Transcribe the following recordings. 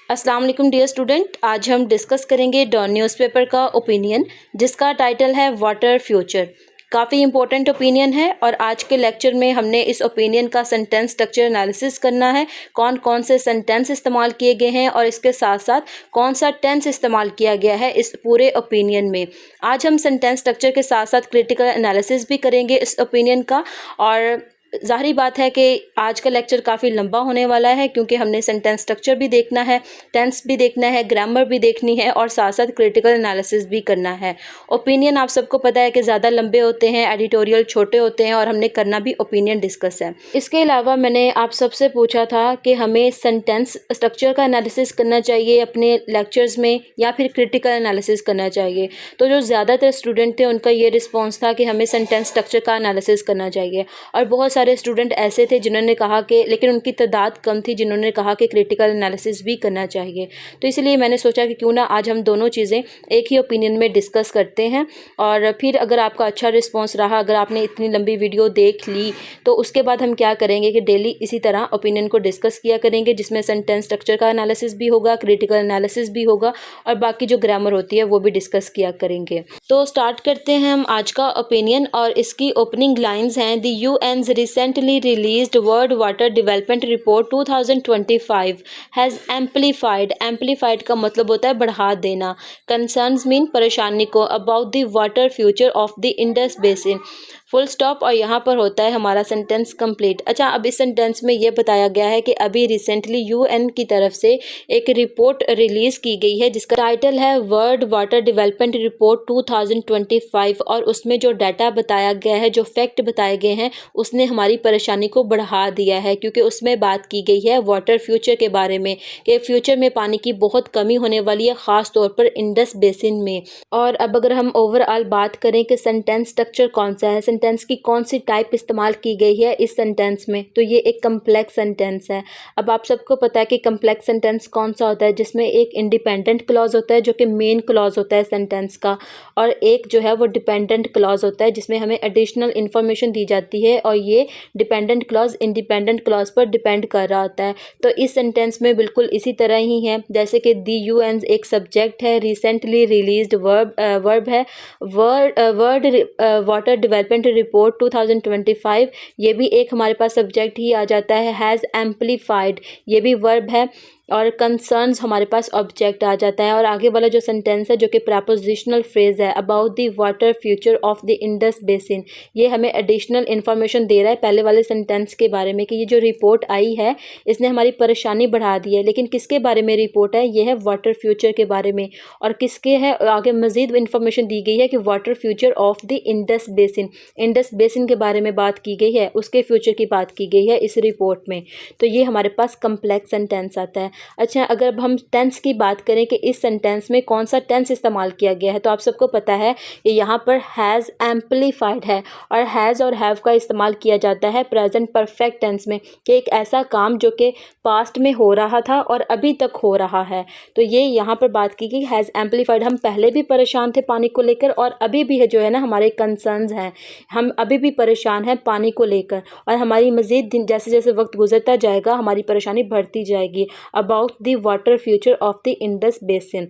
अस्सलाम वालेकुम dear student. आज हम डिस्कस करेंगे डॉन न्यूज़पेपर का ओपिनियन जिसका टाइटल है वाटर फ्यूचर। काफ़ी इंपॉर्टेंट ओपिनियन है और आज के लेक्चर में हमने इस ओपिनियन का सेंटेंस स्ट्रक्चर एनालिसिस करना है, कौन कौन से सेंटेंस इस्तेमाल किए गए हैं और इसके साथ साथ कौन सा टेंस इस्तेमाल किया गया है इस पूरे ओपिनियन में। आज हम सेंटेंस स्ट्रक्चर के साथ साथ क्रिटिकल एनालिसिस भी करेंगे इस ओपिनियन का। और ज़ाहिर बात है कि आज का लेक्चर काफ़ी लंबा होने वाला है क्योंकि हमने सेंटेंस स्ट्रक्चर भी देखना है, टेंस भी देखना है, ग्रामर भी देखनी है और साथ साथ क्रिटिकल एनालिसिस भी करना है। ओपिनियन आप सबको पता है कि ज़्यादा लंबे होते हैं, एडिटोरियल छोटे होते हैं और हमने करना भी ओपिनियन डिस्कस है। इसके अलावा मैंने आप सबसे पूछा था कि हमें सेंटेंस स्ट्रक्चर का एनालिसिस करना चाहिए अपने लेक्चर्स में या फिर क्रिटिकल एनालिसिस करना चाहिए। तो जो ज़्यादातर स्टूडेंट थे उनका ये रिस्पॉन्स था कि हमें सेंटेंस स्ट्रक्चर का एनालिसिस करना चाहिए और बहुत सारे स्टूडेंट ऐसे थे जिन्होंने कहा कि, लेकिन उनकी तादाद कम थी जिन्होंने कहा कि क्रिटिकल एनालिसिस भी करना चाहिए। तो इसलिए मैंने सोचा कि क्यों ना आज हम दोनों चीज़ें एक ही ओपिनियन में डिस्कस करते हैं। और फिर अगर आपका अच्छा रिस्पॉन्स रहा, अगर आपने इतनी लंबी वीडियो देख ली, तो उसके बाद हम क्या करेंगे कि डेली इसी तरह ओपिनियन को डिस्कस किया करेंगे जिसमें सेंटेंस स्ट्रक्चर का एनालिसिस भी होगा, क्रिटिकल एनालिसिस भी होगा और बाकी जो ग्रामर होती है वो भी डिस्कस किया करेंगे। तो स्टार्ट करते हैं हम आज का ओपिनियन और इसकी ओपनिंग लाइन्स हैं। The UN's recently released World Water Development Report 2025 has amplified का मतलब होता है बढ़ा देना, concerns मीन परेशानी को, about the water future of the Indus Basin, full stop और यहाँ पर होता है हमारा सेंटेंस कंप्लीट। अच्छा, अब इस सेंटेंस में ये बताया गया है कि अभी रिसेंटली यूएन की तरफ से एक रिपोर्ट रिलीज़ की गई है जिसका टाइटल है वर्ल्ड वाटर डेवलपमेंट रिपोर्ट 2025 और उसमें जो डाटा बताया गया है, जो फैक्ट बताए गए हैं, उसने हमारी परेशानी को बढ़ा दिया है क्योंकि उसमें बात की गई है वाटर फ्यूचर के बारे में कि फ्यूचर में पानी की बहुत कमी होने वाली है, ख़ास तौर पर इंडस बेसिन में। और अब अगर हम ओवरऑल बात करें कि सेंटेंस स्ट्रक्चर कौन सा है, सेंटेंस की कौन सी टाइप इस्तेमाल की गई है इस सेंटेंस में, तो ये एक कम्प्लेक्स सेंटेंस है। अब आप सबको पता है कि कम्प्लेक्स सेंटेंस कौन सा होता है, जिसमें एक इंडिपेंडेंट क्लॉज होता है जो कि मेन क्लॉज होता है सेंटेंस का, और एक जो है वो डिपेंडेंट क्लॉज होता है जिसमें हमें एडिशनल इन्फॉर्मेशन दी जाती है और ये डिपेंडेंट क्लॉज इंडिपेंडेंट क्लॉज पर डिपेंड कर रहा होता है। तो इस सेंटेंस में बिल्कुल इसी तरह ही है जैसे कि दी यूएन एक सब्जेक्ट है, रिसेंटली रिलीज्ड वर्ब है, वर्ल्ड वाटर डेवलपमेंट रिपोर्ट 2025, ये भी एक हमारे पास सब्जेक्ट ही आ जाता है। हैज़ एम्पलीफाइड ये भी वर्ब है और कंसर्न्स हमारे पास ऑब्जेक्ट आ जाता है। और आगे वाला जो सेंटेंस है जो कि प्रपोजिशनल फ्रेज है, about the water future of the Indus basin, ये हमें एडिशनल इन्फॉर्मेशन दे रहा है पहले वाले सेंटेंस के बारे में कि ये जो रिपोर्ट आई है इसने हमारी परेशानी बढ़ा दी है। लेकिन किसके बारे में रिपोर्ट है, ये है वाटर फ्यूचर के बारे में। और किसके है, आगे मज़ीद इन्फॉर्मेशन दी गई है कि water future of the Indus basin, Indus basin के बारे में बात की गई है, उसके फ्यूचर की बात की गई है इस रिपोर्ट में। तो ये हमारे पास कम्प्लेक्स सेंटेंस आता है। अच्छा, अगर अब हम टेंस की बात करें कि इस सेंटेंस में कौन सा टेंस इस्तेमाल किया गया है, तो आप सबको पता है कि यहाँ पर हैज़ एम्पलीफाइड है और हैज़ और हैव का इस्तेमाल किया जाता है प्रेजेंट परफेक्ट टेंस में कि एक ऐसा काम जो कि पास्ट में हो रहा था और अभी तक हो रहा है। तो ये यहाँ पर बात की गई हैज़ एम्पलीफाइड। हम पहले भी परेशान थे पानी को लेकर और अभी भी है जो है ना, हमारे कंसर्न्स हैं, हम अभी भी परेशान हैं पानी को लेकर और हमारी मज़ीद दिन जैसे जैसे वक्त गुजरता जाएगा हमारी परेशानी बढ़ती जाएगी। About the water future of the Indus basin,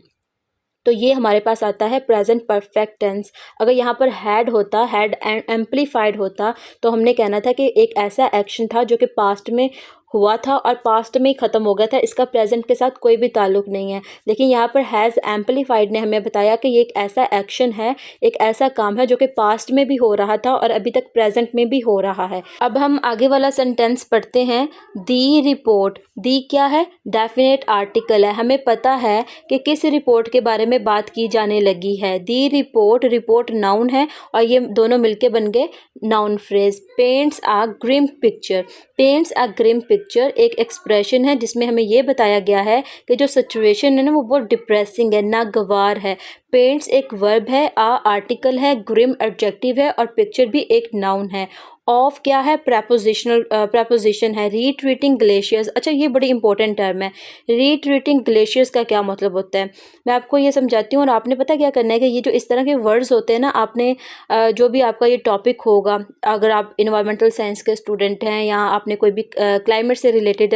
तो ये हमारे पास आता है प्रेजेंट परफेक्ट टेंस। अगर यहाँ पर हैड होता, हैड एम्पलीफाइड होता, तो हमने कहना था कि एक ऐसा एक्शन था जो कि पास्ट में हुआ था और पास्ट में ही ख़त्म हो गया था, इसका प्रेजेंट के साथ कोई भी ताल्लुक नहीं है। लेकिन यहाँ पर हैज़ एम्पलीफाइड ने हमें बताया कि ये एक ऐसा एक्शन है, एक ऐसा काम है जो कि पास्ट में भी हो रहा था और अभी तक प्रेजेंट में भी हो रहा है। अब हम आगे वाला सेंटेंस पढ़ते हैं। दी रिपोर्ट, दी क्या है, डेफिनेट आर्टिकल है, हमें पता है कि किस रिपोर्ट के बारे में बात की जाने लगी है। दी रिपोर्ट, रिपोर्ट नाउन है और ये दोनों मिलके बन गए नाउन फ्रेज। पेंट्स आ ग्रिम पिक्चर, पेंट्स आ ग्रिम पिक्चर एक एक्सप्रेशन है जिसमें हमें ये बताया गया है कि जो सिचुएशन है ना वो बहुत डिप्रेसिंग है, नागवार है। पेंट्स एक वर्ब है, आ आर्टिकल है, ग्रिम एडजेक्टिव है और पिक्चर भी एक नाउन है। ऑफ क्या है, प्रपोजिशन है। रीट्रीटिंग ग्लेशियर्स, अच्छा ये बड़ी इंपॉर्टेंट टर्म है। रीट्रीटिंग ग्लेशियर्स का क्या मतलब होता है, मैं आपको ये समझाती हूँ। और आपने पता क्या करना है कि ये जो इस तरह के वर्ड्स होते हैं ना, आपने जो भी आपका ये टॉपिक होगा, अगर आप इन्वायरमेंटल साइंस के स्टूडेंट हैं या आपने कोई भी क्लाइमेट से रिलेटेड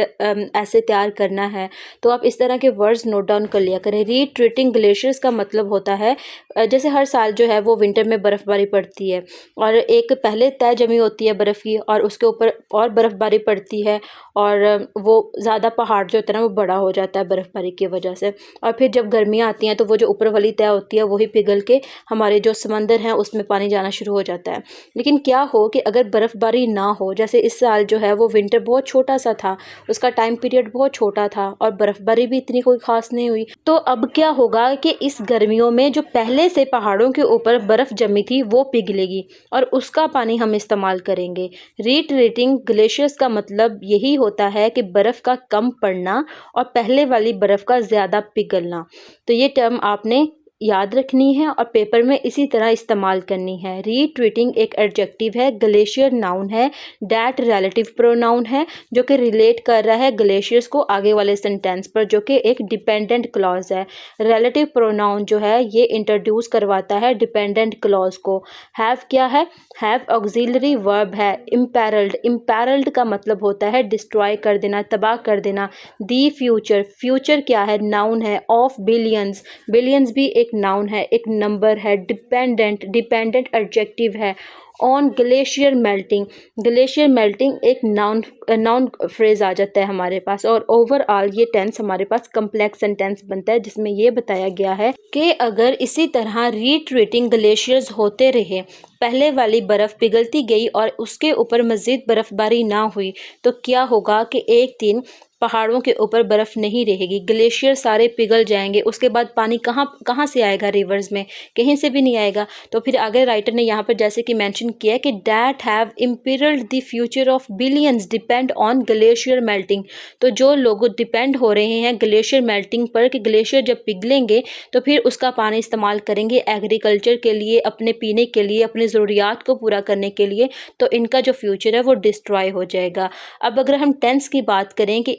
ऐसे तैयार करना है, तो आप इस तरह के वर्ड्स नोट डाउन कर लिया करें। रीट्रीटिंग ग्लेशियर्स का मतलब होता है जैसे हर साल जो है वो विंटर में बर्फ़बारी पड़ती है, और एक पहले तय जमी होती है बर्फ़ की, और उसके ऊपर और बर्फ़बारी पड़ती है, और वो ज़्यादा पहाड़ जो होता है ना वो बड़ा हो जाता है बर्फ़बारी की वजह से। और फिर जब गर्मियाँ आती हैं तो वो जो ऊपर वाली तय होती है वही पिघल के हमारे जो समंदर हैं उसमें पानी जाना शुरू हो जाता है। लेकिन क्या हो कि अगर बर्फ़बारी ना हो, जैसे इस साल जो है वो विंटर बहुत छोटा सा था, उसका टाइम पीरियड बहुत छोटा था और बर्फ़बारी भी इतनी कोई ख़ास नहीं हुई, तो अब क्या होगा कि इस गर्मियों में जो पहले से पहाड़ों के ऊपर बर्फ़ जमी थी वो पिघलेगी और उसका पानी हम इस्तेमाल करेंगे। रीट्रीटिंग ग्लेशियर्स का मतलब यही होता है कि बर्फ़ का कम पड़ना और पहले वाली बर्फ़ का ज़्यादा पिघलना। तो ये टर्म आपने याद रखनी है और पेपर में इसी तरह इस्तेमाल करनी है। रीट्रीटिंग एक एडजेक्टिव है, ग्लेशियर नाउन है, डैट रिलेटिव प्रोनाउन है जो कि रिलेट कर रहा है ग्लेशियर्स को आगे वाले सेंटेंस पर, जो कि एक डिपेंडेंट क्लॉज है। रिलेटिव प्रोनाउन जो है ये इंट्रोड्यूस करवाता है डिपेंडेंट क्लॉज को। हैव क्या है, हैव ऑक्सिलरी वर्ब है। इम्पैरल्ड, इम्पैरल्ड का मतलब होता है डिस्ट्रॉय कर देना, तबाह कर देना। दी फ्यूचर, फ्यूचर क्या है, नाउन है। ऑफ बिलियंस, बिलियंस भी एक नाउन है, एक नंबर है। डिपेंडेंट, डिपेंडेंट एडजेक्टिव है। On glacier melting, glacier melting एक नाउन फ्रेज आ जाता है हमारे पास। और ओवरऑल ये टेंस हमारे पास कम्प्लेक्स सेंटेंस बनता है जिसमें ये बताया गया है कि अगर इसी तरह रीट्रीटिंग ग्लेशियर्स होते रहे, पहले वाली बर्फ़ पिघलती गई और उसके ऊपर मज़ीद बर्फ़बारी ना हुई, तो क्या होगा कि एक दिन पहाड़ों के ऊपर बर्फ़ नहीं रहेगी, ग्लेशियर सारे पिघल जाएंगे। उसके बाद पानी कहाँ से आएगा रिवर्स में, कहीं से भी नहीं आएगा। तो फिर आगे राइटर ने यहाँ पर जैसे कि मेंशन किया है कि that have imperilled the future of billions depend on glacier melting. तो जो लोग डिपेंड हो रहे हैं ग्लेशियर मेल्टिंग पर कि ग्लेशियर जब पिघलेंगे तो फिर उसका पानी इस्तेमाल करेंगे एग्रीकल्चर के लिए, अपने पीने के लिए, अपनी ज़रूरियात को पूरा करने के लिए, तो इनका जो फ्यूचर है वो डिस्ट्रॉय हो जाएगा। अब अगर हम टेंस की बात करें कि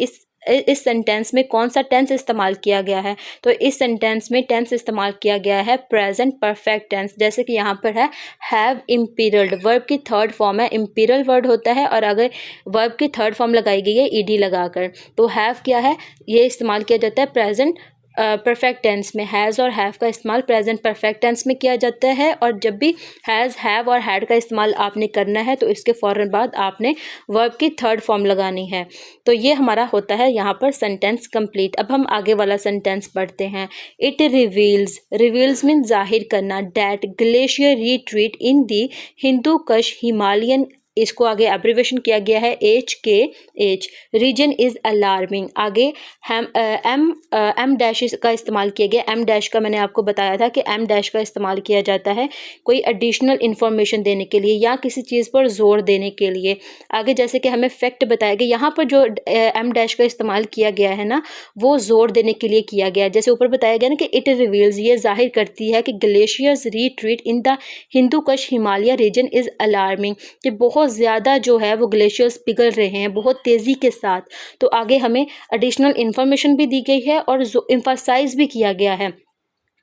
इस सेंटेंस में कौन सा टेंस इस्तेमाल किया गया है, तो इस सेंटेंस में टेंस इस्तेमाल किया गया है प्रेजेंट परफेक्ट टेंस। जैसे कि यहाँ पर है हैव इम्पीरियल्ड, वर्ब की थर्ड फॉर्म है, इम्पीरियल वर्ड होता है, और अगर वर्ब की थर्ड फॉर्म लगाई गई है ईडी लगाकर, तो हैव क्या है, ये इस्तेमाल किया जाता है प्रेजेंट परफेक्ट टेंस में। हैज़ और हैव का इस्तेमाल प्रेजेंट परफेक्ट टेंस में किया जाता है, और जब भी हैज़, हैव और हैड का इस्तेमाल आपने करना है तो इसके फ़ौरन बाद आपने वर्ब की थर्ड फॉर्म लगानी है। तो ये हमारा होता है यहाँ पर सेंटेंस कंप्लीट। अब हम आगे वाला सेंटेंस पढ़ते हैं। इट रिवील्स, रिवील्स मीन जाहिर करना, डैट ग्लेशियर रिट्रीट इन दी हिंदू कश हिमालयन, इसको आगे एब्रीवेशन किया गया है HKH, रीजन इज़ अलार्मिंग। आगे एम डैश का इस्तेमाल किया गया। एम डैश का मैंने आपको बताया था कि एम डैश का इस्तेमाल किया जाता है कोई एडिशनल इन्फॉर्मेशन देने के लिए या किसी चीज़ पर जोर देने के लिए। आगे जैसे कि हमें फैक्ट बताया गया, यहाँ पर जो एम डैश का इस्तेमाल किया गया है ना, वो जोर देने के लिए किया गया। जैसे ऊपर बताया गया ना कि इट रिवील्स, ये जाहिर करती है कि glaciers retreat in the Hindu कश हिमालय रीजन इज़ अलार्मिंग, कि बहुत ज़्यादा जो है वो ग्लेशियर्स पिघल रहे हैं बहुत तेज़ी के साथ। तो आगे हमें एडिशनल इन्फॉर्मेशन भी दी गई है और एम्फसाइज भी किया गया है,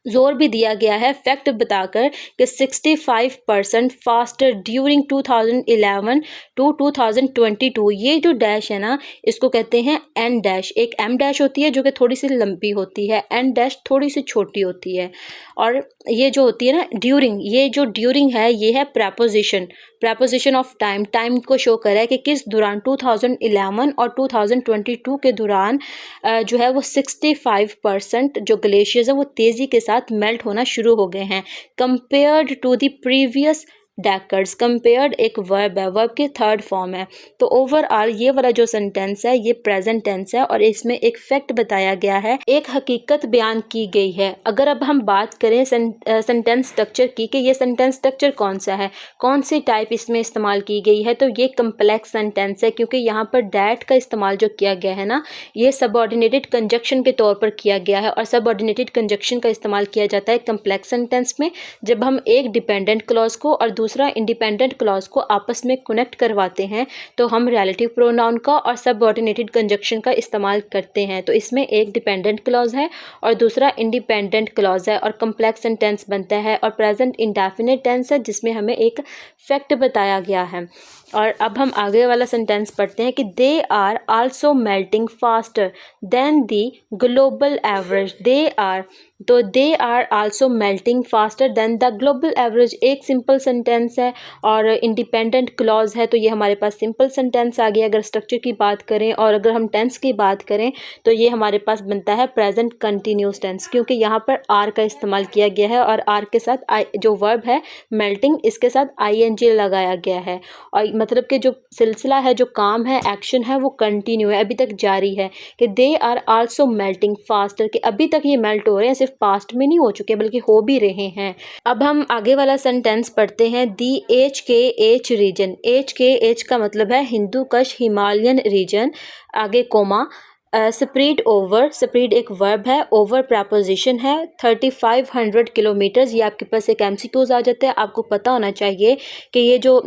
जोर भी दिया गया है फैक्ट बताकर कि 65% फास्टर ड्यूरिंग 2011 टू 2022। ये जो डैश है ना, इसको कहते हैं एन डैश। एक एम डैश होती है जो कि थोड़ी सी लंबी होती है, एन डैश थोड़ी सी छोटी होती है। और ये जो होती है ना ड्यूरिंग, ये जो ड्यूरिंग है ये है preposition, preposition of time, time को शो कर रहा है कि किस दौरान 2011 और 2022 के दौरान जो है वो 65% जो ग्लेशियर्स है वो तेज़ी के साथ मेल्ट होना शुरू हो गए हैं compared to the previous decades. Compared एक वर्ब है, वर्ब की थर्ड फॉर्म है। तो ओवरऑल ये वाला जो सेंटेंस है ये प्रेजेंट टेंस है और इसमें एक फैक्ट बताया गया है, एक हकीकत बयान की गई है। अगर अब हम बात करें सेंटेंस स्ट्रक्चर की कि ये सेंटेंस स्ट्रक्चर कौन सा है, कौन सी टाइप इसमें इस्तेमाल की गई है, तो ये कम्प्लेक्स सेंटेंस है, क्योंकि यहाँ पर डैट का इस्तेमाल जो किया गया है ना, ये सबऑर्डिनेटेड कंजक्शन के तौर पर किया गया है। और सबऑर्डिनेटेड कंजक्शन का इस्तेमाल किया जाता है कम्प्लेक्स सेंटेंस में जब हम एक डिपेंडेंट क्लॉज को और दूसरा इंडिपेंडेंट क्लॉज को आपस में कनेक्ट करवाते हैं तो हम रिलेटिव प्रोनाउन का और सबऑर्डिनेटेड कंजक्शन का इस्तेमाल करते हैं। तो इसमें एक डिपेंडेंट क्लॉज है और दूसरा इंडिपेंडेंट क्लॉज है और कम्प्लेक्स सेंटेंस बनता है और प्रेजेंट इंडेफिनिट टेंस है जिसमें हमें एक फैक्ट बताया गया है। और अब हम आगे वाला सेंटेंस पढ़ते हैं कि they are also melting faster than the global average. They are also melting faster than the global average एक सिंपल सेंटेंस है और इंडिपेंडेंट क्लॉज है, तो ये हमारे पास सिंपल सेंटेंस आ गया। अगर स्ट्रक्चर की बात करें और अगर हम टेंस की बात करें तो ये हमारे पास बनता है प्रेजेंट कंटिन्यूस टेंस, क्योंकि यहाँ पर आर का इस्तेमाल किया गया है और आर के साथ आई जो वर्ब है मेल्टिंग, इसके साथ आईएनजी लगाया गया है और मतलब कि जो सिलसिला है, जो काम है, एक्शन है, वो कंटिन्यू है, अभी तक जारी है कि they are also melting faster, कि अभी तक ये मेल्ट हो रहे हैं, सिर्फ पास्ट में नहीं हो चुके बल्कि हो भी रहे हैं। अब हम आगे वाला सेंटेंस पढ़ते हैं। दी HKH रीजन। HKH का मतलब है हिंदू कश हिमालयन रीजन, आगे कोमा। स्प्रेड ओवर, स्प्रेड एक वर्ब है, ओवर प्रपोजिशन है। 3500 किलोमीटर्स, ये आपके पास एक MCQs आ जाते हैं। आपको पता होना चाहिए कि ये जो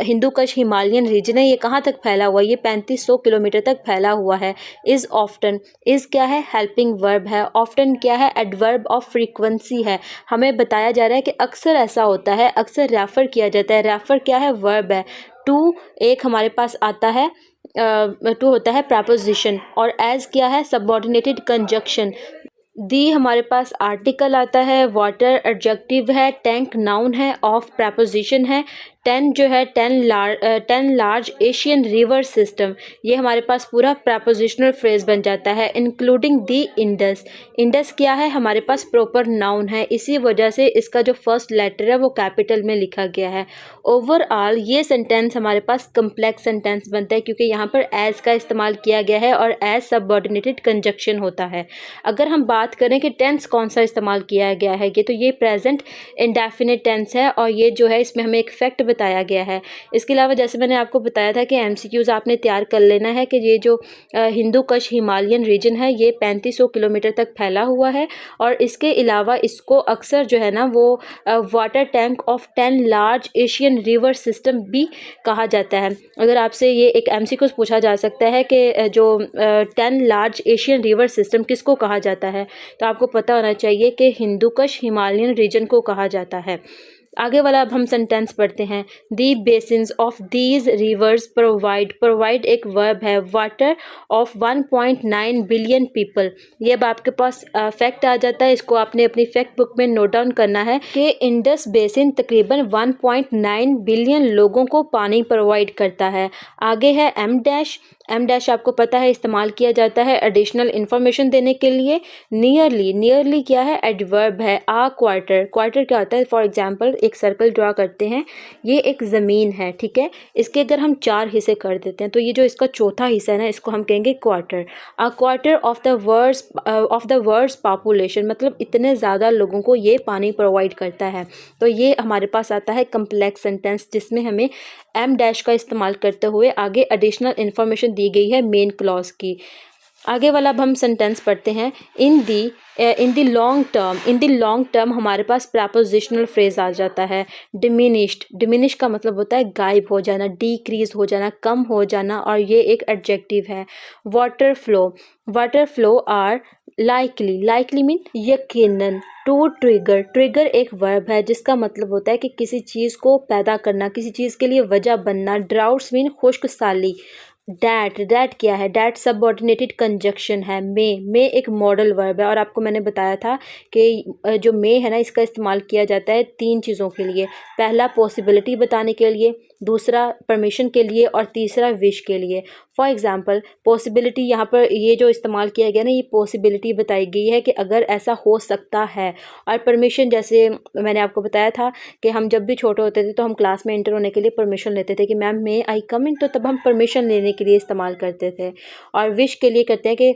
हिंदू कश हिमालयन रीजन है ये कहाँ तक फैला हुआ है, ये 3500 किलोमीटर तक फैला हुआ है। इज़ ऑफ्टन, इज़ क्या है, हेल्पिंग वर्ब है। ऑफ्टन क्या है, एडवर्ब ऑफ फ्रीक्वेंसी है। हमें बताया जा रहा है कि अक्सर ऐसा होता है, अक्सर रेफ़र किया जाता है। रेफ़र क्या है, वर्ब है। टू एक हमारे पास आता है, टू होता है प्रपोजिशन और एज क्या है, सबऑर्डिनेटेड कंजक्शन। दी हमारे पास आर्टिकल आता है, वाटर एडजेक्टिव है, टैंक नाउन है, ऑफ प्रपोजिशन है। 10 जो है 10 लार्ज एशियन रिवर सिस्टम, ये हमारे पास पूरा प्रपोजिशनल फ्रेज बन जाता है। इंक्लूडिंग दी इंडस, इंडस क्या है, हमारे पास प्रॉपर नाउन है, इसी वजह से इसका जो फर्स्ट लेटर है वो कैपिटल में लिखा गया है। ओवरऑल ये सेंटेंस हमारे पास कम्प्लेक्स सेंटेंस बनता है क्योंकि यहाँ पर एज का इस्तेमाल किया गया है और एज सबऑर्डिनेटेड कंजक्शन होता है। अगर हम बात करें कि टेंस कौन सा इस्तेमाल किया गया है, ये तो ये प्रेजेंट इंडेफिनिट टेंस है और ये जो है इसमें हमें एक फैक्ट बताया गया है। इसके अलावा जैसे मैंने आपको बताया था कि MCQs आपने तैयार कर लेना है कि ये जो हिंदू कश हिमालयन रीजन है ये 3500 किलोमीटर तक फैला हुआ है और इसके अलावा इसको अक्सर जो है ना वो water tank of 10 large Asian river system भी कहा जाता है। अगर आपसे ये एक MCQs पूछा जा सकता है कि जो 10 लार्ज एशियन रिवर सिस्टम किसको कहा जाता है, तो आपको पता होना चाहिए कि हिंदू कश हिमालयन रीजन को कहा जाता है। आगे वाला अब हम सेंटेंस पढ़ते हैं। The basins of these rivers provide एक वर्ब है, वाटर ऑफ 1.9 बिलियन पीपल। ये अब आपके पास फैक्ट आ जाता है, इसको आपने अपनी फैक्ट बुक में नोट डाउन करना है कि इंडस बेसिन तकरीबन 1.9 बिलियन लोगों को पानी प्रोवाइड करता है। आगे है एम डैश आपको पता है इस्तेमाल किया जाता है एडिशनल इंफॉर्मेशन देने के लिए। नियरली क्या है, एडवर्ब है। क्वार्टर क्या होता है, फॉर एग्जांपल एक सर्कल ड्रा करते हैं, ये एक ज़मीन है, ठीक है, इसके अगर हम 4 हिस्से कर देते हैं तो ये जो इसका चौथा हिस्सा है ना, इसको हम कहेंगे quarter. Quarter of the world's population, मतलब इतने ज़्यादा लोगों को ये पानी प्रोवाइड करता है। तो ये हमारे पास आता है कम्प्लेक्स सेंटेंस जिसमें हमें एम डैश का इस्तेमाल करते हुए आगे एडिशनल इन्फॉर्मेशन दी गई है मेन क्लॉज की। आगे वाला अब हम सेंटेंस पढ़ते हैं। इन दी लॉन्ग टर्म हमारे पास प्रपोजिशनल फ्रेज आ जाता है। डिमिनिश का मतलब होता है गायब हो जाना, डिक्रीज हो जाना, कम हो जाना, और ये एक एडजेक्टिव है। Water flow are likely mean यकीनन। टू ट्रिगर एक वर्ब है जिसका मतलब होता है कि किसी चीज़ को पैदा करना, किसी चीज़ के लिए वजह बनना। ड्राउट्स मीन खुश्क साली। डैट क्या है, डैट सबऑर्डिनेटेड कंजक्शन है। मे एक मॉडल वर्ब है और आपको मैंने बताया था कि जो मे है ना इसका इस्तेमाल किया जाता है 3 चीज़ों के लिए। पहला पॉसिबिलिटी बताने के लिए, दूसरा परमिशन के लिए और तीसरा विश के लिए। फॉर एग्जांपल पॉसिबिलिटी, यहाँ पर ये जो इस्तेमाल किया गया ना, ये पॉसिबिलिटी बताई गई है कि अगर ऐसा हो सकता है। और परमिशन, जैसे मैंने आपको बताया था कि हम जब भी छोटे होते थे तो हम क्लास में एंटर होने के लिए परमिशन लेते थे कि मैम मे आई कम इन, तो तब हम परमिशन लेने के लिए इस्तेमाल करते थे। और विश के लिए करते हैं कि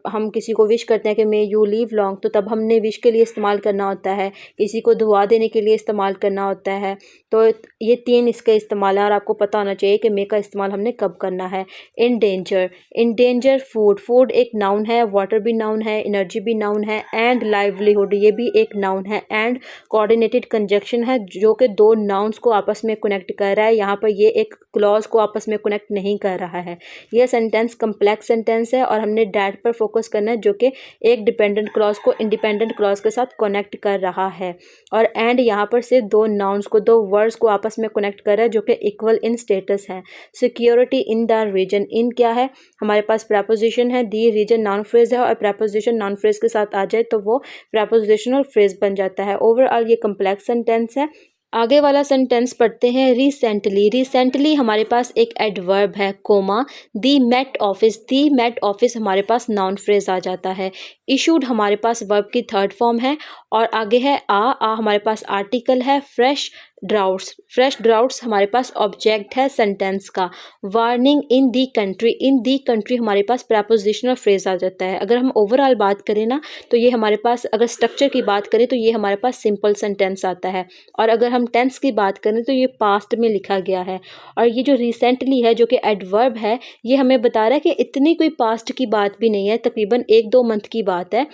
हम किसी को विश करते हैं कि मे यू लिव लॉन्ग, तो तब हमने विश के लिए इस्तेमाल करना होता है। किसी को दुआ देने के लिए इस्तेमाल करना होता है। तो ये 3 इसके इसका इस्तेमाल है और आपको पता होना चाहिए कि मे का इस्तेमाल हमने कब करना है। इंडेंजर फूड, फूड एक नाउन है, वाटर भी नाउन है, एनर्जी भी नाउन है, एंड लाइवलीहुड ये भी एक नाउन है, एंड कोऑर्डिनेटेड कंजक्शन है जो कि दो नाउन्स को आपस में कनेक्ट कर रहा है। यहाँ पर ये एक क्लॉज को आपस में कनेक्ट नहीं कर रहा है। यह सेंटेंस कम्प्लेक्स सेंटेंस है और हमने डैट पर फोकस करना है जो कि एक डिपेंडेंट क्लॉज को इंडिपेंडेंट क्लॉज के साथ कनेक्ट कर रहा है। और एंड यहाँ पर सिर्फ दो नाउन्स को, दो वर्ड्स को आपस में कनेक्ट कर रहा है जो कि इक्वल इन स्टेटस है। सिक्योरिटी इन द रीजन, इन क्या है, हमारे पास प्रपोजिशन है, दी रीजन नाउन फ्रेज है और प्रपोजिशन नाउन फ्रेज के साथ आ जाए तो वो प्रपोजिशनल फ्रेज बन जाता है। ओवरऑल ये कम्प्लेक्स सेंटेंस है। आगे वाला सेंटेंस पढ़ते हैं। रिसेंटली, रिसेंटली हमारे पास एक एडवर्ब है, कोमा। दी मेट ऑफिस, दी मेट ऑफिस हमारे पास नाउन फ्रेज आ जाता है। इशूड हमारे पास वर्ब की थर्ड फॉर्म है और आगे है आ हमारे पास आर्टिकल है। फ्रेश ड्राउट्स हमारे पास ऑब्जेक्ट है सेंटेंस का। वार्निंग इन दी कंट्री, इन दी कंट्री हमारे पास प्रपोजिशनल फ्रेज आ जाता है। अगर हम ओवरऑल बात करें ना तो ये हमारे पास, अगर स्ट्रक्चर की बात करें तो ये हमारे पास सिंपल सेंटेंस आता है और अगर हम टेंस की बात करें तो ये पास्ट में लिखा गया है। और ये जो रिसेंटली है जो कि एडवर्ब है, ये हमें बता रहा है कि इतनी कोई पास्ट की बात भी नहीं है, तकरीबन 1-2 मंथ की बात है।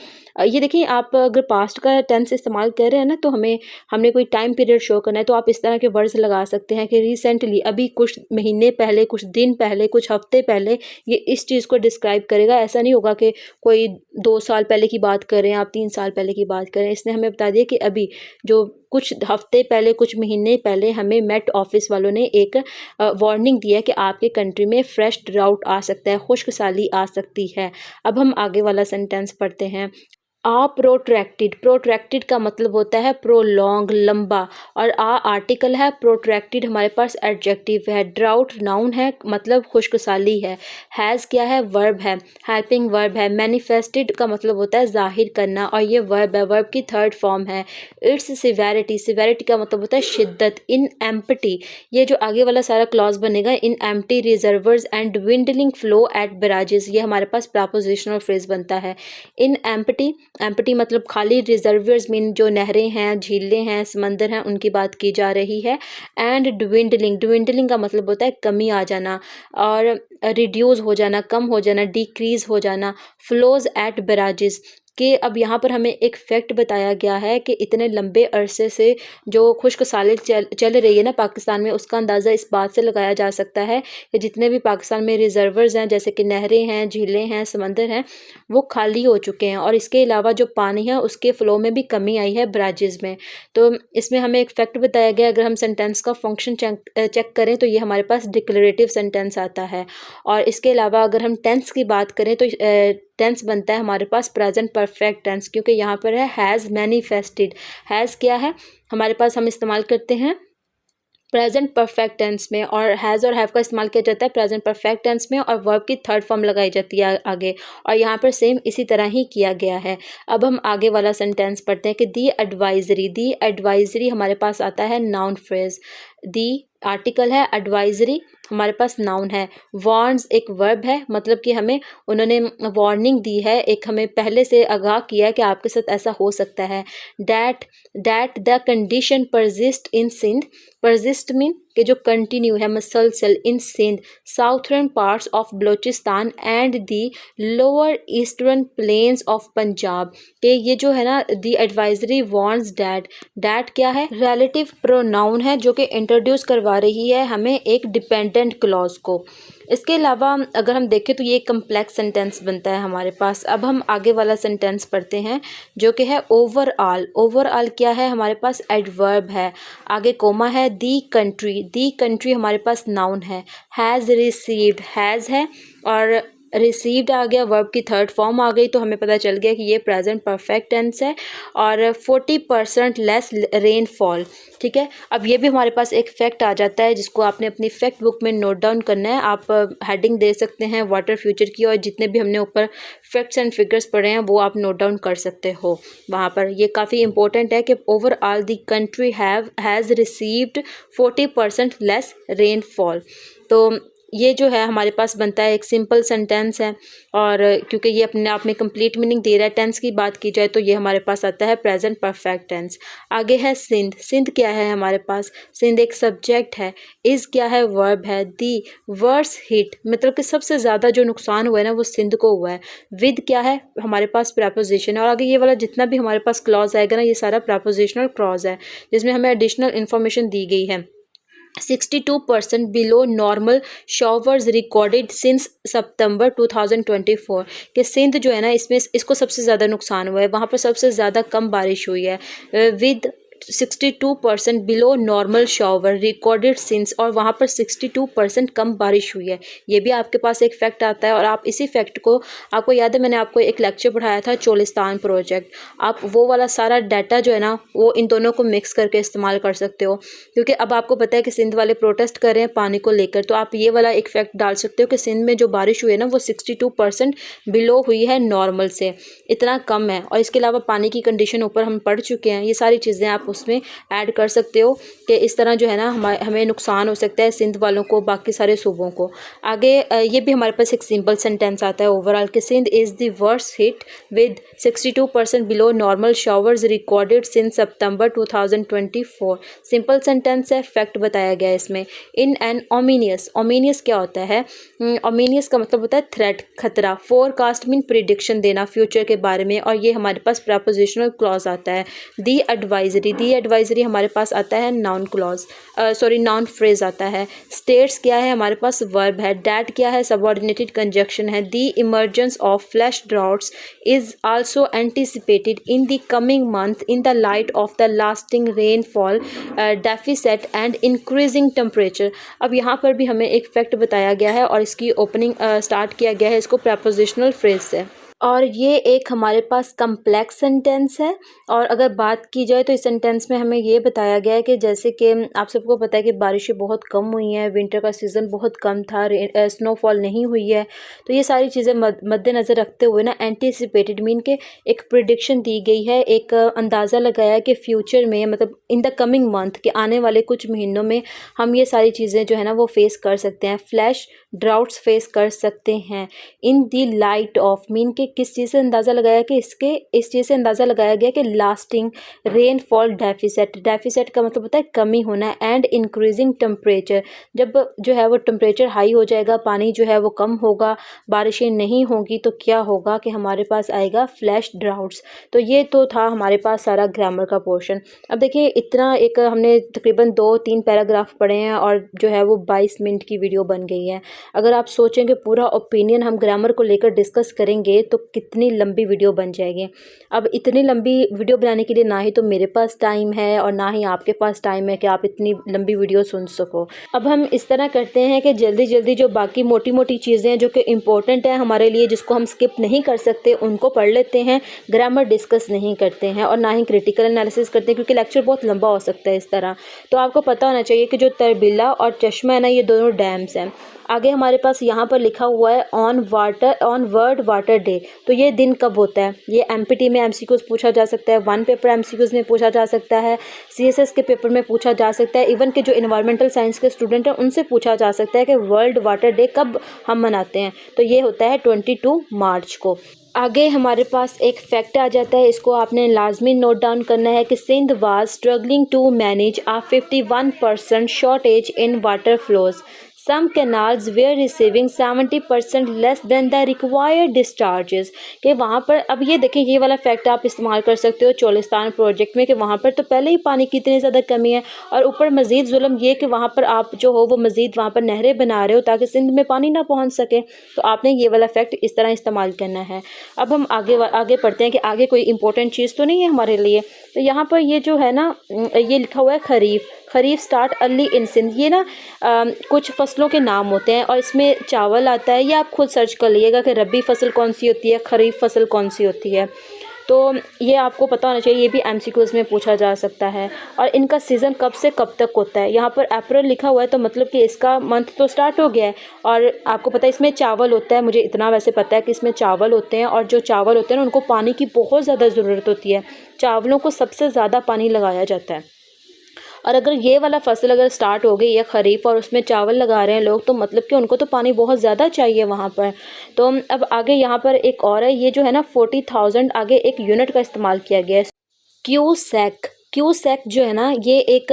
ये देखिए, आप अगर पास्ट का टेंस इस्तेमाल कर रहे हैं ना तो हमने कोई टाइम पीरियड शो करना है तो आप इस तरह के वर्ड्स लगा सकते हैं कि रिसेंटली, अभी कुछ महीने पहले, कुछ दिन पहले, कुछ हफ्ते पहले, ये इस चीज़ को डिस्क्राइब करेगा। ऐसा नहीं होगा कि कोई 2 साल पहले की बात कर रहे हैं आप, 3 साल पहले की बात कर रहे हैं। इसने हमें बता दिया कि अभी जो कुछ हफ्ते पहले, कुछ महीने पहले हमें मेट ऑफिस वालों ने एक वार्निंग दिया है कि आपके कंट्री में फ्रेश ड्राउट आ सकता है, खुश्क साली आ सकती है। अब हम आगे वाला सेंटेंस पढ़ते हैं। प्रोट्रैक्टेड का मतलब होता है प्रोलॉन्ग, लंबा, और आर्टिकल है। प्रोट्रैक्टेड हमारे पास एडजेक्टिव है। ड्राउट नाउन है, मतलब खुश्कसाली है। हैज़ क्या है, वर्ब है, हेल्पिंग वर्ब है। मैनिफेस्टेड का मतलब होता है जाहिर करना और ये वर्ब है, वर्ब की थर्ड फॉर्म है। इट्स सिवेरिटी का मतलब होता है शिद्दत। इन एम्प्टी, ये जो आगे वाला सारा क्लॉज बनेगा, in empty reservoirs and dwindling flow at barrages, ये हमारे पास प्रपोजिशनल फ्रेज बनता है। इन एम्प्टी मतलब खाली, रिजर्वियर्स मीन जो नहरें हैं, झीलें हैं, समंदर हैं, उनकी बात की जा रही है। एंड dwindling का मतलब होता है कमी आ जाना और रिड्यूस हो जाना, कम हो जाना, डिक्रीज हो जाना। फ्लोज एट बराजेस कि अब यहाँ पर हमें एक फैक्ट बताया गया है कि इतने लंबे अरसे से जो खुश्क साली चल रही है ना पाकिस्तान में, उसका अंदाज़ा इस बात से लगाया जा सकता है कि जितने भी पाकिस्तान में रिजर्वर्स हैं, जैसे कि नहरें हैं, झीलें हैं, समंदर हैं, वो खाली हो चुके हैं और इसके अलावा जो पानी है उसके फ़्लो में भी कमी आई है ब्राजेस में। तो इसमें हमें एक फैक्ट बताया गया। अगर हम सेंटेंस का फंक्शन चेक करें तो ये हमारे पास डिक्लेरेटिव सेंटेंस आता है। और इसके अलावा अगर हम टेंस की बात करें तो टेंस बनता है हमारे पास प्रेजेंट परफेक्ट टेंस, क्योंकि यहाँ पर है हैज़ मैनिफेस्टेड। हैज़ क्या है, हमारे पास हम इस्तेमाल करते हैं प्रेजेंट परफेक्ट टेंस में, और हैज़ और हैव का इस्तेमाल किया जाता है प्रेजेंट परफेक्ट टेंस में और वर्ब की थर्ड फॉर्म लगाई जाती है आगे, और यहाँ पर सेम इसी तरह ही किया गया है। अब हम आगे वाला सेंटेंस पढ़ते हैं कि दी एडवाइजरी हमारे पास आता है नाउन फ्रेज। दी आर्टिकल है, एडवाइजरी हमारे पास नाउन है। वार्न्स एक वर्ब है, मतलब कि हमें उन्होंने वार्निंग दी है, एक हमें पहले से आगाह किया है कि आपके साथ ऐसा हो सकता है। That the condition persist in Sindh, persist mean कि जो कंटिन्यू है, मसलसल, in Sindh, southern parts of Balochistan and the lower eastern plains of Punjab, कि ये जो है ना दी एडवाइजरी वार्न्स डैट क्या है, रिलेटिव प्रोनाउन है जो कि इंट्रोड्यूस करवा रही है हमें एक डिपेंडेंट क्लॉज को। इसके अलावा अगर हम देखें तो ये एक कम्प्लेक्स सेंटेंस बनता है हमारे पास। अब हम आगे वाला सेंटेंस पढ़ते हैं जो कि है ओवरऑल क्या है, हमारे पास एडवर्ब है, आगे कोमा है। दी कंट्री हमारे पास नाउन है। हैज़ रिसीव्ड, हैज़ है और रिसीव्ड आ गया, वर्ब की थर्ड फॉर्म आ गई, तो हमें पता चल गया कि ये प्रेजेंट परफेक्ट टेंस है। और 40% लेस रेनफॉल, ठीक है। अब ये भी हमारे पास एक फैक्ट आ जाता है जिसको आपने अपनी फैक्ट बुक में नोट डाउन करना है। आप हेडिंग दे सकते हैं वाटर फ्यूचर की, और जितने भी हमने ऊपर फैक्ट्स एंड फिगर्स पढ़े हैं वो आप नोट डाउन कर सकते हो वहाँ पर। ये काफ़ी इंपॉर्टेंट है कि overall the country has received 40% less rainfall. तो ये जो है हमारे पास बनता है एक सिंपल सेंटेंस है, और क्योंकि ये अपने आप में कंप्लीट मीनिंग दे रहा है। टेंस की बात की जाए तो ये हमारे पास आता है प्रेजेंट परफेक्ट टेंस। आगे है सिंध। सिंध क्या है हमारे पास? सिंध एक सब्जेक्ट है। इज़ क्या है? वर्ब है। दी वर्स हिट, मतलब कि सबसे ज़्यादा जो नुकसान हुआ है ना वो सिंध को हुआ है। विद क्या है? हमारे पास प्रपोजिशन है, और आगे ये वाला जितना भी हमारे पास क्लॉज आएगा ना ये सारा प्रपोजिशनल क्लॉज है जिसमें हमें एडिशनल इन्फॉर्मेशन दी गई है। 62% below normal showers recorded since September 2024 कि सिंध जो है ना इसमें इसको सबसे ज़्यादा नुकसान हुआ है, वहाँ पर सबसे ज़्यादा कम बारिश हुई है। With 62% below normal shower recorded since, और वहाँ पर 62% कम बारिश हुई है। ये भी आपके पास एक फैक्ट आता है, और आप इसी फैक्ट को, आपको याद है मैंने आपको एक लेक्चर पढ़ाया था चोलिस्तान प्रोजेक्ट, आप वो वाला सारा डाटा जो है ना वो इन दोनों को मिक्स करके इस्तेमाल कर सकते हो, क्योंकि अब आपको पता है कि सिंध वाले प्रोटेस्ट कर रहे हैं पानी को लेकर, तो आप ये वाला एक फैक्ट डाल सकते हो कि सिंध में जो बारिश हुई है ना वो 62% बिलो हुई है नॉर्मल से, इतना कम है। और इसके अलावा पानी की कंडीशन ऊपर हम पढ़ चुके हैं, ये सारी चीज़ें आप उसमें ऐड कर सकते हो कि इस तरह जो है ना हमें नुकसान हो सकता है सिंध वालों को, बाकी सारे सूबों को। आगे ये भी हमारे पास एक सिंपल सेंटेंस आता है ओवरऑल कि Sindh is the worst hit with 62% below normal showers recorded since September 2024। Simple sentence है, फैक्ट बताया गया है इसमें। इन एन ओमिनियस, ओमिनियस क्या होता है? ओमिनियस का मतलब होता है थ्रेट, खतरा। फोरकास्ट मीन प्रिडिक्शन देना फ्यूचर के बारे में, और ये हमारे पास प्रपोजिशनल क्लॉज आता है। दी एडवाइजरी, दी एडवाइजरी हमारे पास आता है नाउन क्लॉज, नाउन फ्रेज आता है। स्टेट्स क्या है? हमारे पास वर्ब है। डैट क्या है? सबऑर्डिनेटेड कंजक्शन है। The emergence of flash droughts is also anticipated in the coming month in the light of the lasting rainfall deficit and increasing temperature. अब यहाँ पर भी हमें एक फैक्ट बताया गया है, और इसकी ओपनिंग स्टार्ट किया गया है इसको प्रपोजिशनल फ्रेज से, और ये एक हमारे पास कम्प्लेक्स सेंटेंस है। और अगर बात की जाए तो इस सेंटेंस में हमें ये बताया गया है कि जैसे कि आप सबको पता है कि बारिशें बहुत कम हुई हैं, विंटर का सीज़न बहुत कम था, स्नोफॉल नहीं हुई है, तो ये सारी चीज़ें मद्देनज़र रखते हुए ना एंटिसिपेटेड मीन के एक प्रिडिक्शन दी गई है, एक अंदाज़ा लगाया कि फ्यूचर में, मतलब इन द कमिंग मंथ के आने वाले कुछ महीनों में हम ये सारी चीज़ें जो है ना वो फेस कर सकते हैं, फ्लैश ड्राउट्स फेस कर सकते हैं। इन दी लाइट ऑफ मीन के किस चीज़ से अंदाज़ा लगाया कि इस चीज़ से अंदाज़ा लगाया गया कि लास्टिंग रेनफॉल डेफिसिट, डेफिसिट का मतलब होता है कमी होना, एंड इंक्रीजिंग टेम्परेचर, जब जो है वो टेम्परेचर हाई हो जाएगा, पानी जो है वो कम होगा, बारिशें नहीं होंगी, तो क्या होगा कि हमारे पास आएगा फ्लैश ड्राउट्स। तो ये तो था हमारे पास सारा ग्रामर का पोर्शन। अब देखिए इतना एक हमने तकरीबन 2-3 पैराग्राफ पढ़े हैं, और जो है वो 22 मिनट की वीडियो बन गई है। अगर आप सोचें कि पूरा ओपिनियन हम ग्रामर को लेकर डिस्कस करेंगे तो कितनी लंबी वीडियो बन जाएगी। अब इतनी लंबी वीडियो बनाने के लिए ना ही तो मेरे पास टाइम है और ना ही आपके पास टाइम है कि आप इतनी लंबी वीडियो सुन सको। अब हम इस तरह करते हैं कि जल्दी जल्दी जो बाकी मोटी मोटी चीज़ें हैं जो कि इम्पोर्टेंट है हमारे लिए, जिसको हम स्किप नहीं कर सकते, उनको पढ़ लेते हैं। ग्रामर डिस्कस नहीं करते हैं और ना ही क्रिटिकल एनालिसिस करते हैं, क्योंकि लेक्चर बहुत लंबा हो सकता है इस तरह। तो आपको पता होना चाहिए कि जो तरबिला और चश्मा है ना, ये दोनों डैम्स हैं। आगे हमारे पास यहाँ पर लिखा हुआ है ऑन वर्ल्ड वाटर डे। तो ये दिन कब होता है? ये एमपीटी में एमसीक्यूज पूछा जा सकता है, वन पेपर एमसीक्यूज में पूछा जा सकता है, सीएसएस के पेपर में पूछा जा सकता है, इवन के जो इन्वायरमेंटल साइंस के स्टूडेंट हैं उनसे पूछा जा सकता है कि वर्ल्ड वाटर डे कब हम मनाते हैं। तो ये होता है 22 मार्च को। आगे हमारे पास एक फैक्ट आ जाता है, इसको आपने लाजमी नोट डाउन करना है कि Sindh was struggling to manage a 51% shortage in water flows. Some canals were receiving 70% less than the required discharges। कि वहाँ पर, अब ये देखें, ये वाला फैक्ट आप इस्तेमाल कर सकते हो चोलिस्तान प्रोजेक्ट में कि वहाँ पर तो पहले ही पानी की इतनी ज़्यादा कमी है, और ऊपर मज़ीद जुल्म ये कि वहाँ पर आप जो हो वो मज़ीद वहाँ पर नहरें बना रहे हो ताकि सिंध में पानी ना पहुँच सके। तो आपने ये वाला फैक्ट इस तरह इस्तेमाल करना है। अब हम आगे पढ़ते हैं कि आगे कोई इंपॉर्टेंट चीज़ तो नहीं है हमारे लिए। तो यहाँ पर ये जो है ना, ये लिखा हुआ है खरीफ स्टार्ट अर्ली इन सिंध। ये ना कुछ फसलों के नाम होते हैं और इसमें चावल आता है, ये आप खुद सर्च कर लीजिएगा कि रबी फसल कौन सी होती है, खरीफ फसल कौन सी होती है। तो ये आपको पता होना चाहिए, ये भी एमसीक्यूज में पूछा जा सकता है। और इनका सीज़न कब से कब तक होता है? यहाँ पर अप्रैल लिखा हुआ है, तो मतलब कि इसका मंथ तो स्टार्ट हो गया है। और आपको पता है इसमें चावल होता है, मुझे इतना वैसे पता है कि इसमें चावल होते हैं, और जो चावल होते हैं ना उनको पानी की बहुत ज़्यादा ज़रूरत होती है। चावलों को सबसे ज़्यादा पानी लगाया जाता है। और अगर ये वाला फसल अगर स्टार्ट हो गई है खरीफ और उसमें चावल लगा रहे हैं लोग, तो मतलब कि उनको तो पानी बहुत ज़्यादा चाहिए वहाँ पर। तो अब आगे यहाँ पर एक और है, ये जो है ना 40,000 आगे एक यूनिट का इस्तेमाल किया गया है, क्यूसेक। क्यूसेक जो है ना ये एक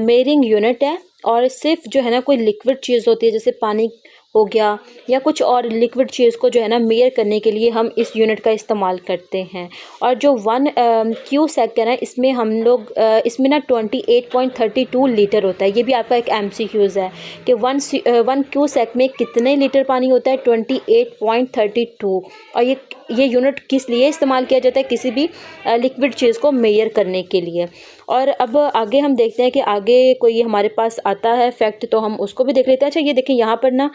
मेयरिंग यूनिट है, और सिर्फ जो है ना कोई लिक्विड चीज़ होती है जैसे पानी हो गया या कुछ और लिक्विड चीज़ को जो है ना मेयर करने के लिए हम इस यूनिट का इस्तेमाल करते हैं। और जो 1 क्यूसेक है ना, इसमें हम लोग इसमें ना 28.32 लीटर होता है। ये भी आपका एक एमसीक्यूज़ है कि 1 क्यूसेक में कितने लीटर पानी होता है, 28.32। और ये यूनिट किस लिए इस्तेमाल किया जाता है, किसी भी लिक्विड चीज़ को मेयर करने के लिए। और अब आगे हम देखते हैं कि आगे कोई हमारे पास आता है फैक्ट, तो हम उसको भी देख लेते हैं। अच्छा ये देखिए यहाँ पर ना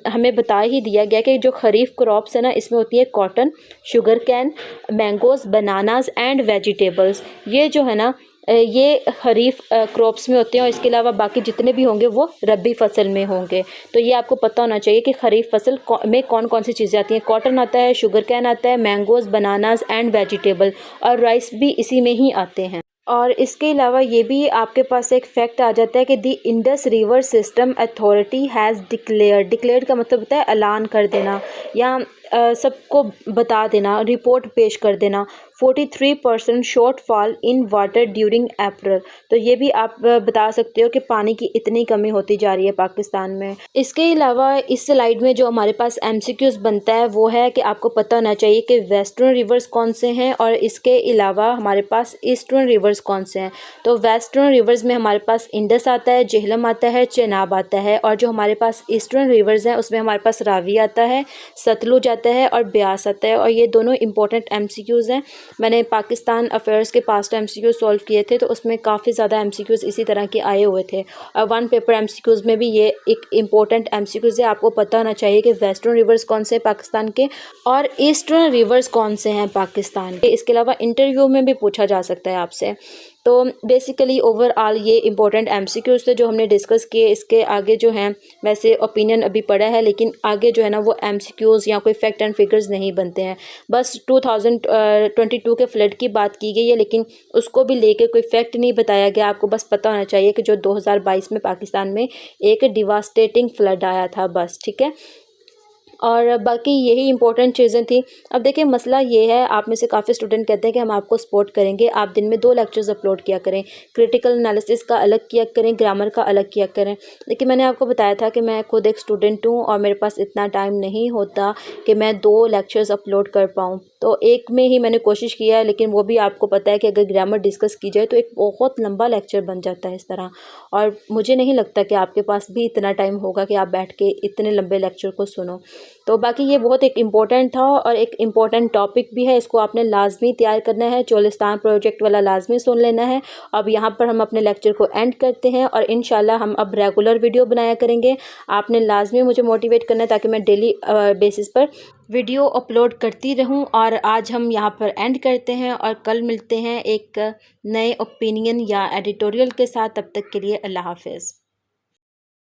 हमें बता ही दिया गया कि जो खरीफ क्रॉप्स है ना, इसमें होती है cotton, sugar cane, mangoes, bananas and vegetables. ये जो है ना ये खरीफ क्रॉप्स में होते हैं, और इसके अलावा बाकी जितने भी होंगे वो रबी फसल में होंगे। तो ये आपको पता होना चाहिए कि खरीफ फसल में कौन कौन सी चीज़ें आती हैं। कॉटन आता है, शुगर कैन आता है, मैंगोज़, बनानास एंड वेजिटेबल, और राइस भी इसी में ही आते हैं। और इसके अलावा ये भी आपके पास एक फैक्ट आ जाता है कि the Indus river system authority has declared का मतलब होता है ऐलान कर देना या सबको बता देना, रिपोर्ट पेश कर देना, 43% शॉर्टफॉल इन वाटर ड्यूरिंग अप्रैल। तो ये भी आप बता सकते हो कि पानी की इतनी कमी होती जा रही है पाकिस्तान में। इसके अलावा इस स्लाइड में जो हमारे पास एमसीक्यूज़ बनता है वो है कि आपको पता होना चाहिए कि वेस्टर्न रिवर्स कौन से हैं, और इसके अलावा हमारे पास ईस्टर्न रिवर्स कौन से हैं। तो वेस्टर्न रिवर्स में हमारे पास इंडस आता है, झेलम आता है, चेनाब आता है, और जो हमारे पास ईस्टर्न रिवर्स हैं उसमें हमारे पास रावी आता है, सतलुज आता है और ब्यास आता है। और ये दोनों इंपॉर्टेंट एमसीक्यूज़ हैं। मैंने पाकिस्तान अफेयर्स के पास्ट एमसीक्यूज़ सॉल्व किए थे, तो उसमें काफ़ी ज़्यादा एमसीक्यूज़ इसी तरह के आए हुए थे, और 1 पेपर एमसीक्यूज़ में भी ये एक इम्पॉर्टेंट एमसीक्यूज़ है। आपको पता होना चाहिए कि वेस्टर्न रिवर्स कौन से हैं पाकिस्तान के और ईस्टर्न रिवर्स कौन से हैं पाकिस्तान के। इसके अलावा इंटरव्यू में भी पूछा जा सकता है आपसे। तो बेसिकली ओवरऑल ये इंपॉर्टेंट एमसीक्यूज़ थे जो हमने डिस्कस किए। इसके आगे जो हैं वैसे ओपिनियन अभी पड़ा है, लेकिन आगे जो है ना वो एमसीक्यूज़ या कोई फैक्ट एंड फिगर्स नहीं बनते हैं। बस 2022 के फ्लड की बात की गई है, लेकिन उसको भी लेके कोई फैक्ट नहीं बताया गया। आपको बस पता होना चाहिए कि जो 2022 में पाकिस्तान में एक डिवास्टेटिंग फ्लड आया था, बस ठीक है। और बाकी यही इंपॉर्टेंट चीज़ें थी। अब देखिए मसला ये है, आप में से काफ़ी स्टूडेंट कहते हैं कि हम आपको सपोर्ट करेंगे, आप दिन में 2 लेक्चर्स अपलोड किया करें, क्रिटिकल एनालिसिस का अलग किया करें, ग्रामर का अलग किया करें। लेकिन मैंने आपको बताया था कि मैं खुद एक स्टूडेंट हूँ और मेरे पास इतना टाइम नहीं होता कि मैं 2 लेक्चर्स अपलोड कर पाऊँ। तो एक में ही मैंने कोशिश किया है, लेकिन वो भी आपको पता है कि अगर ग्रामर डिस्कस की जाए तो एक बहुत लंबा लेक्चर बन जाता है इस तरह, और मुझे नहीं लगता कि आपके पास भी इतना टाइम होगा कि आप बैठ के इतने लंबे लेक्चर को सुनो। तो बाकी ये बहुत एक इम्पॉर्टेंट था और एक इम्पॉर्टेंट टॉपिक भी है, इसको आपने लाजमी तैयार करना है। चोलिस्तान प्रोजेक्ट वाला लाजमी सुन लेना है। अब यहाँ पर हम अपने लेक्चर को एंड करते हैं और इंशाल्लाह हम अब रेगुलर वीडियो बनाया करेंगे। आपने लाजमी मुझे मोटिवेट करना है ताकि मैं डेली बेसिस पर वीडियो अपलोड करती रहूं। और आज हम यहाँ पर एंड करते हैं और कल मिलते हैं एक नए ओपिनियन या एडिटोरियल के साथ। तब तक के लिए अल्लाह हाफिज़।